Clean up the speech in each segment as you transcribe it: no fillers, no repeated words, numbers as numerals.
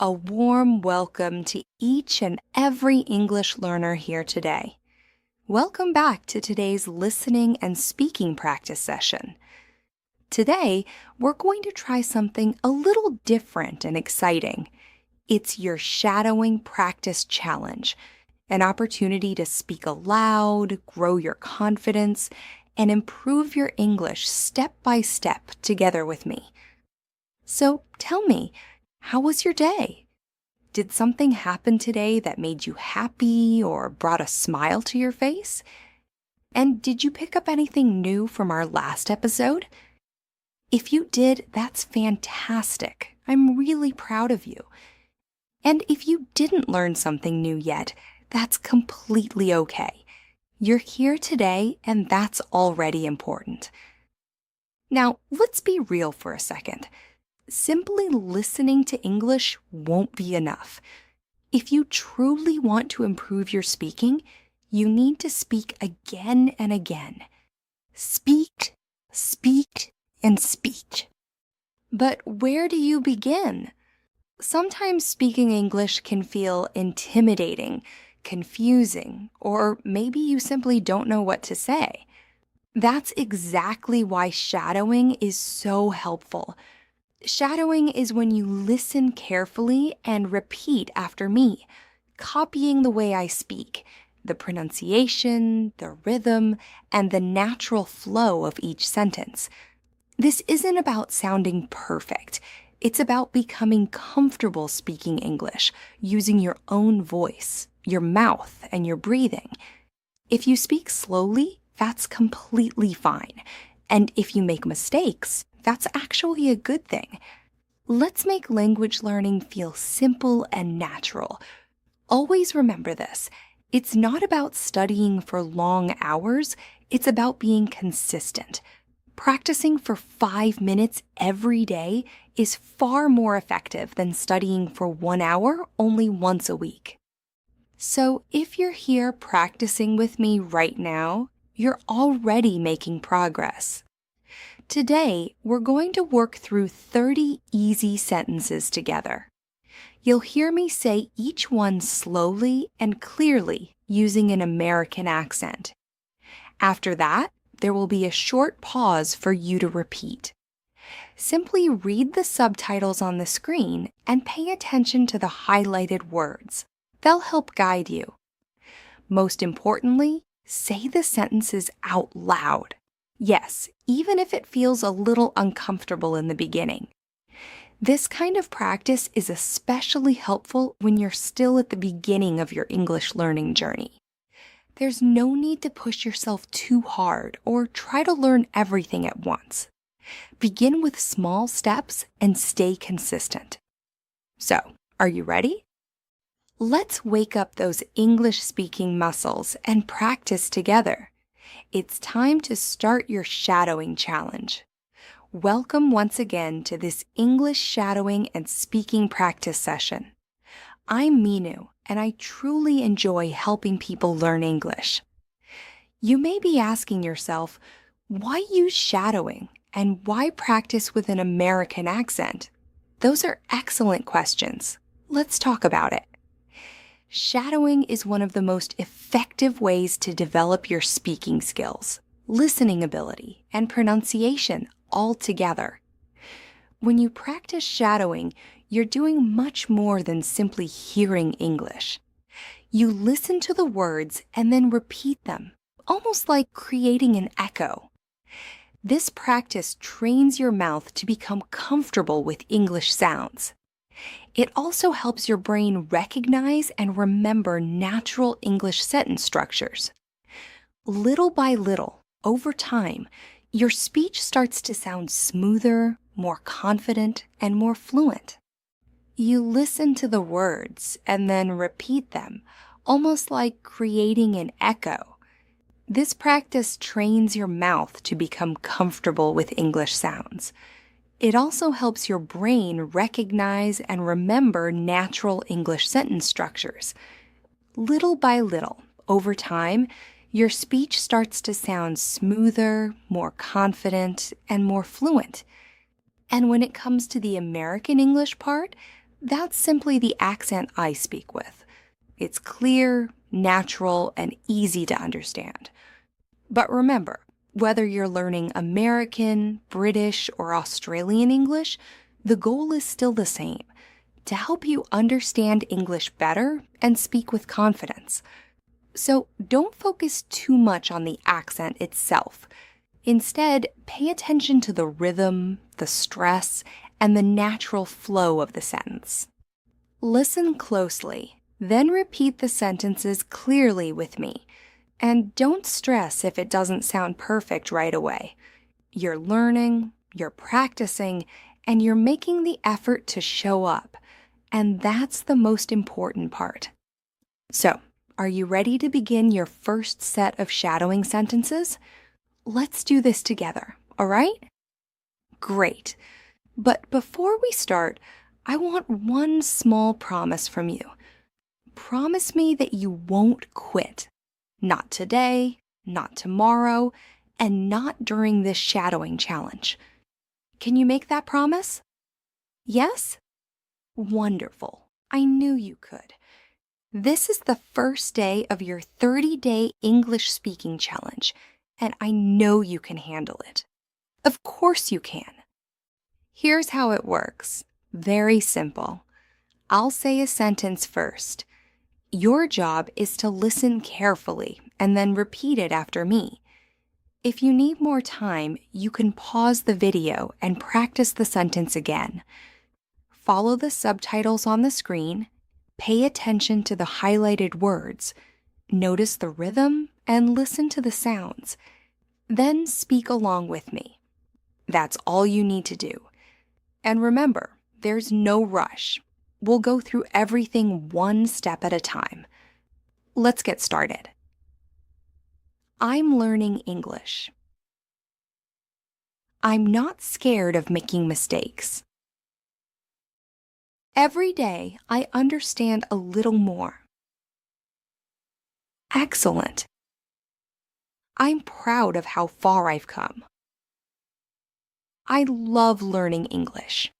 A warm welcome to each and every English learner here today. Welcome back to today's listening and speaking practice session. Today, we're going to try something a little different and exciting. It's your shadowing practice challenge, an opportunity to speak aloud, grow your confidence, and improve your English step by step together with me. So tell me, how was your day? Did something happen today that made you happy or brought a smile to your face? And did you pick up anything new from our last episode? If you did, that's fantastic. I'm really proud of you. And if you didn't learn something new yet, that's completely okay. You're here today, and that's already important. Now, let's be real for a second. Simply listening to English won't be enough. If you truly want to improve your speaking, you need to speak again and again. Speak, speak, and speak. But where do you begin? Sometimes speaking English can feel intimidating, confusing, or maybe you simply don't know what to say. That's exactly why shadowing is so helpful. Shadowing is when you listen carefully and repeat after me, copying the way I speak, the pronunciation, the rhythm, and the natural flow of each sentence. This isn't about sounding perfect. It's about becoming comfortable speaking English, using your own voice, your mouth, and your breathing. If you speak slowly, that's completely fine. And if you make mistakes, that's actually a good thing. Let's make language learning feel simple and natural. Always remember this. It's not about studying for long hours. It's about being consistent. Practicing for 5 minutes every day is far more effective than studying for 1 hour only once a week. So if you're here practicing with me right now, you're already making progress. Today, we're going to work through 30 easy sentences together. You'll hear me say each one slowly and clearly using an American accent. After that, there will be a short pause for you to repeat. Simply read the subtitles on the screen and pay attention to the highlighted words. They'll help guide you. Most importantly, say the sentences out loud. Yes, even if it feels a little uncomfortable in the beginning. This kind of practice is especially helpful when you're still at the beginning of your English learning journey. There's no need to push yourself too hard or try to learn everything at once. Begin with small steps and stay consistent. So, are you ready? Let's wake up those English-speaking muscles and practice together. It's time to start your shadowing challenge. Welcome once again to this English shadowing and speaking practice session. I'm Minu, and I truly enjoy helping people learn English. You may be asking yourself, why use shadowing and why practice with an American accent? Those are excellent questions. Let's talk about it. Shadowing is one of the most effective ways to develop your speaking skills, listening ability, and pronunciation all together. When you practice shadowing, you're doing much more than simply hearing English. You listen to the words and then repeat them, almost like creating an echo. This practice trains your mouth to become comfortable with English sounds. It also helps your brain recognize and remember natural English sentence structures. Little by little, over time, your speech starts to sound smoother, more confident, and more fluent. You listen to the words and then repeat them, almost like creating an echo. This practice trains your mouth to become comfortable with English sounds. It also helps your brain recognize and remember natural English sentence structures. Little by little, over time, your speech starts to sound smoother, more confident, and more fluent. And when it comes to the American English part, That's simply the accent I speak with. It's clear, natural, and easy to understand. But remember, whether you're learning American, British, or Australian English, the goal is still the same: to help you understand English better and speak with confidence. So don't focus too much on the accent itself. Instead, pay attention to the rhythm, the stress, and the natural flow of the sentence. Listen closely, then repeat the sentences clearly with me. And don't stress if it doesn't sound perfect right away. You're learning, you're practicing, and you're making the effort to show up. And that's the most important part. So, are you ready to begin your first set of shadowing sentences? Let's do this together, all right? Great. But before we start, I want one small promise from you. Promise me that you won't quit. Not today, not tomorrow, and not during this shadowing challenge. Can you make that promise? Yes? Wonderful. I knew you could. This is the first day of your 30-day English speaking challenge, and I know you can handle it. Of course you can. Here's how it works. Very simple. I'll say a sentence first. Your job is to listen carefully and then repeat it after me. If you need more time, you can pause the video and practice the sentence again. Follow the subtitles on the screen, pay attention to the highlighted words, notice the rhythm, and listen to the sounds. Then speak along with me. That's all you need to do. And remember, there's no rush. We'll go through everything one step at a time. Let's get started. I'm learning English. I'm not scared of making mistakes. Every day, I understand a little more. Excellent. I'm proud of how far I've come. I love learning English.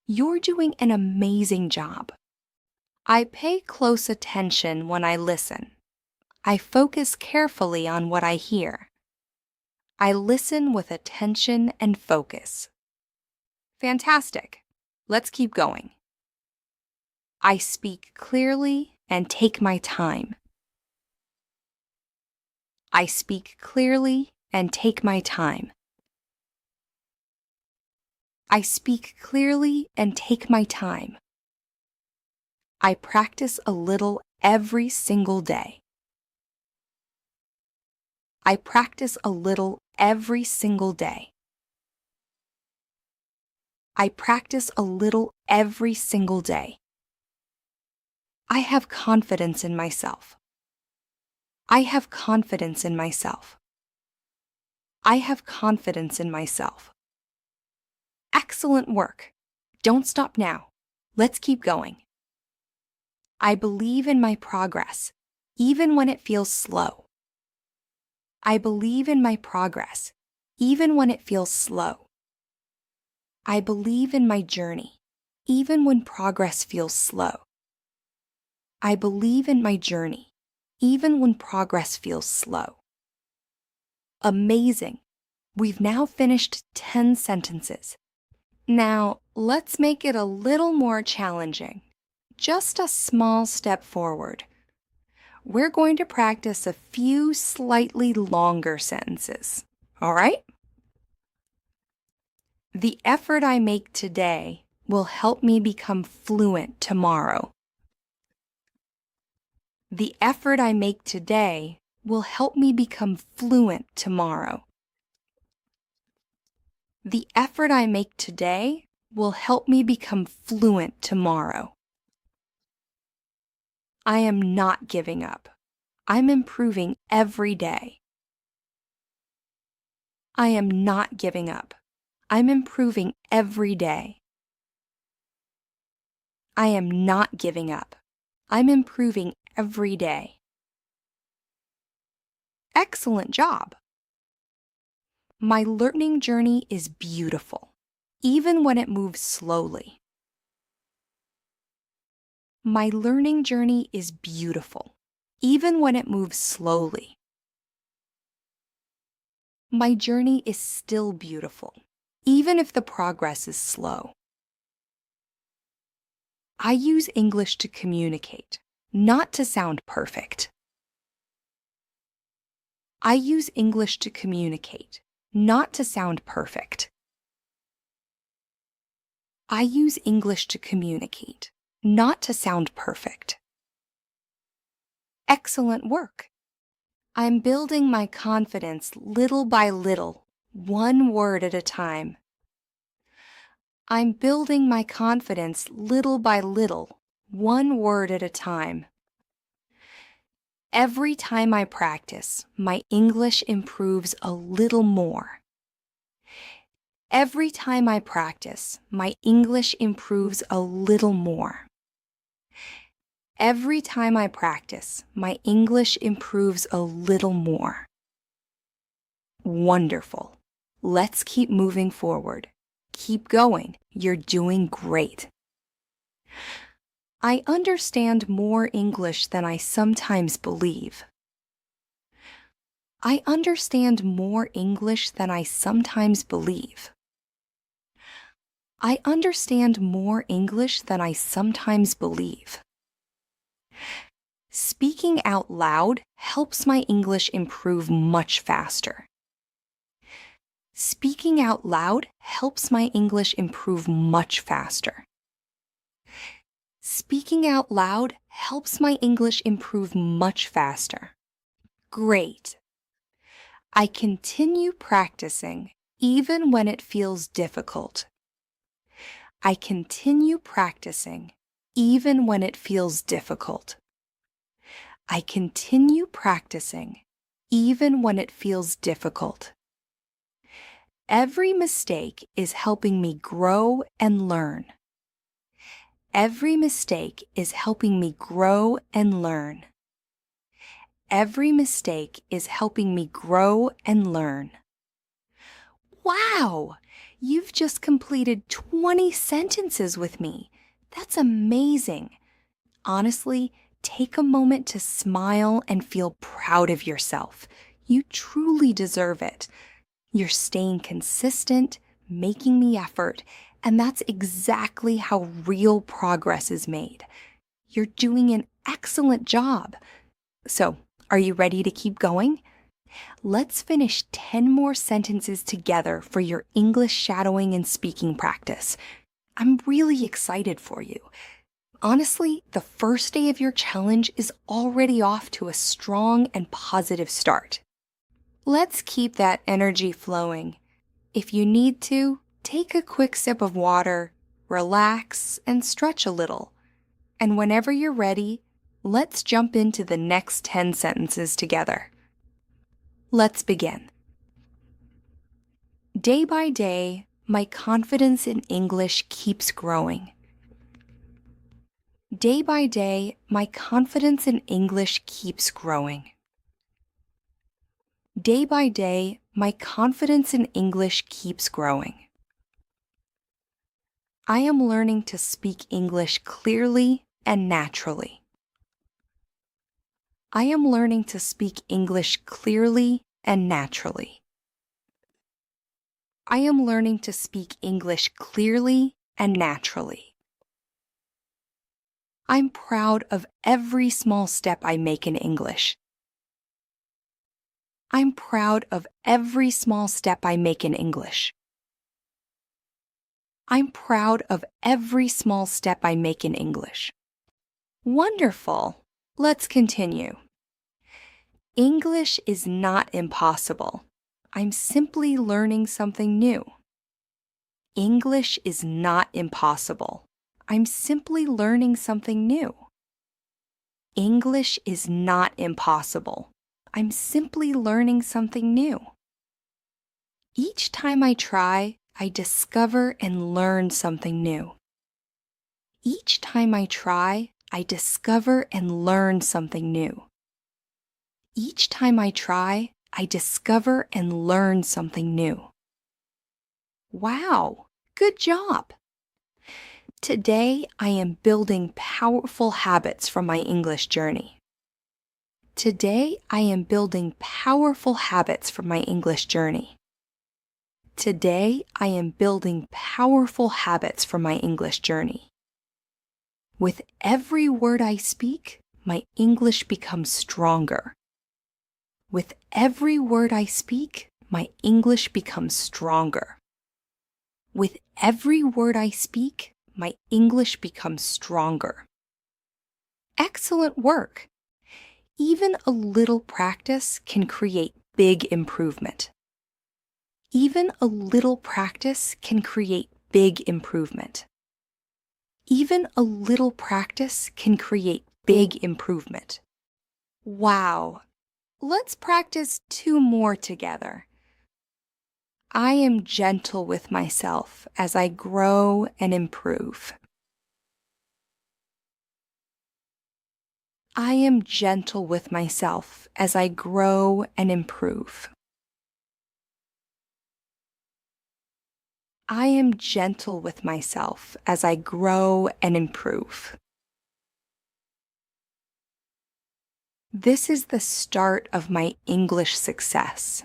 You're doing an amazing job. I pay close attention when I listen. I focus carefully on what I hear. I listen with attention and focus. Fantastic. Let's keep going. I speak clearly and take my time. I speak clearly and take my time. I speak clearly and take my time. I practice a little every single day. I practice a little every single day. I practice a little every single day. I have confidence in myself. I have confidence in myself. I have confidence in myself. Excellent work. Don't stop now. Let's keep going. I believe in my progress, even when it feels slow. I believe in my progress, even when it feels slow. I believe in my journey, even when progress feels slow. I believe in my journey, even when progress feels slow. Amazing. We've now finished 10 sentences. Now, let's make it a little more challenging. Just a small step forward. We're going to practice a few slightly longer sentences. All right? The effort I make today will help me become fluent tomorrow. The effort I make today will help me become fluent tomorrow. The effort I make today will help me become fluent tomorrow. I am not giving up. I'm improving every day. I am not giving up. I'm improving every day. I am not giving up. I'm improving every day. Excellent job. My learning journey is beautiful, even when it moves slowly. My learning journey is beautiful, even when it moves slowly. My journey is still beautiful, even if the progress is slow. I use English to communicate, not to sound perfect. I use English to communicate, not to sound perfect. I use English to communicate, not to sound perfect. Excellent work. I'm building my confidence little by little, one word at a time. I'm building my confidence little by little, one word at a time. Every time I practice, my English improves a little more. Every time I practice, my English improves a little more. Every time I practice, my English improves a little more. Wonderful. Let's keep moving forward. Keep going. You're doing great. I understand more English than I sometimes believe. I understand more English than I sometimes believe. I understand more English than I sometimes believe. Speaking out loud helps my English improve much faster. Speaking out loud helps my English improve much faster. Speaking out loud helps my English improve much faster. Great. I continue practicing even when it feels difficult. I continue practicing even when it feels difficult. I continue practicing even when it feels difficult. Every mistake is helping me grow and learn. Every mistake is helping me grow and learn. Every mistake is helping me grow and learn. Wow! You've just completed 20 sentences with me. That's amazing. Honestly, take a moment to smile and feel proud of yourself. You truly deserve it. You're staying consistent, making the effort, and that's exactly how real progress is made. You're doing an excellent job. So, are you ready to keep going? Let's finish 10 more sentences together for your English shadowing and speaking practice. I'm really excited for you. Honestly, the first day of your challenge is already off to a strong and positive start. Let's keep that energy flowing. If you need to, take a quick sip of water, relax, and stretch a little. And whenever you're ready, let's jump into the next 10 sentences together. Let's begin. Day by day, my confidence in English keeps growing. Day by day, my confidence in English keeps growing. Day by day, my confidence in English keeps growing. I am learning to speak English clearly and naturally. I am learning to speak English clearly and naturally. I am learning to speak English clearly and naturally. I'm proud of every small step I make in English. I'm proud of every small step I make in English. I'm proud of every small step I make in English. Wonderful! Let's continue. English is not impossible. I'm simply learning something new. English is not impossible. I'm simply learning something new. English is not impossible. I'm simply learning something new. Each time I try, I discover and learn something new. Each time I try, I discover and learn something new. Each time I try, I discover and learn something new. Wow, good job! Today, I am building powerful habits from my English journey. Today, I am building powerful habits from my English journey. Today, I am building powerful habits from my English journey. With every word I speak, my English becomes stronger. With every word I speak, my English becomes stronger. With every word I speak, my English becomes stronger. Excellent work! Even a little practice can create big improvement. Even a little practice can create big improvement. Even a little practice can create big improvement. Wow! Let's practice 2 more together. I am gentle with myself as I grow and improve. I am gentle with myself as I grow and improve. I am gentle with myself as I grow and improve. This is the start of my English success.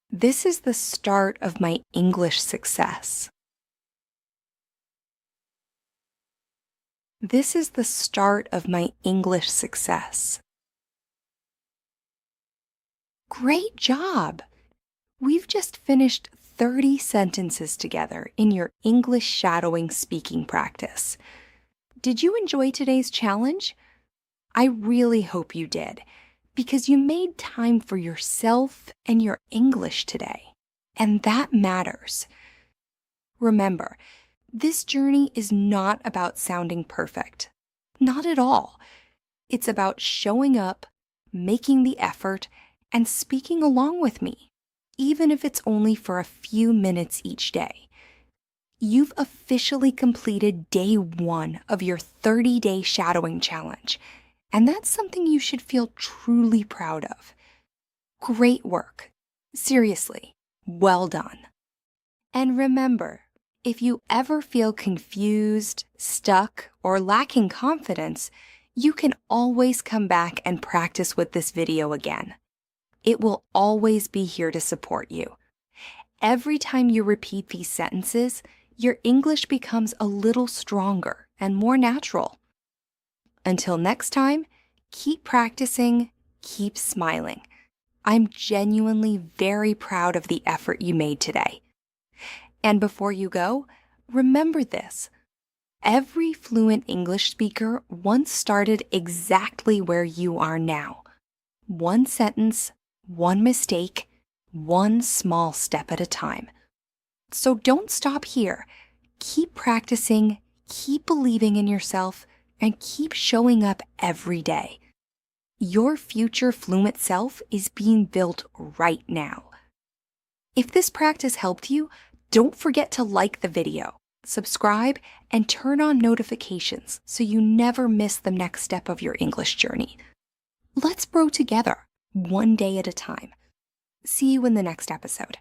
This is the start of my English success. This is the start of my English success. Great job! We've just finished 30 sentences together in your English shadowing speaking practice. Did you enjoy today's challenge? I really hope you did, because you made time for yourself and your English today, and that matters. Remember, this journey is not about sounding perfect. Not at all. It's about showing up, making the effort, and speaking along with me, even if it's only for a few minutes each day. You've officially completed day 1 of your 30-day shadowing challenge, and that's something you should feel truly proud of. Great work. Seriously, well done. And remember, if you ever feel confused, stuck, or lacking confidence, you can always come back and practice with this video again. It will always be here to support you. Every time you repeat these sentences, your English becomes a little stronger and more natural. Until next time, keep practicing, keep smiling. I'm genuinely very proud of the effort you made today. And before you go, remember this. Every fluent English speaker once started exactly where you are now. One sentence, one mistake, one small step at a time. So don't stop here. Keep practicing, keep believing in yourself, and keep showing up every day. Your future fluent self is being built right now. If this practice helped you, don't forget to like the video, subscribe, and turn on notifications so you never miss the next step of your English journey. Let's grow together, one day at a time. See you in the next episode.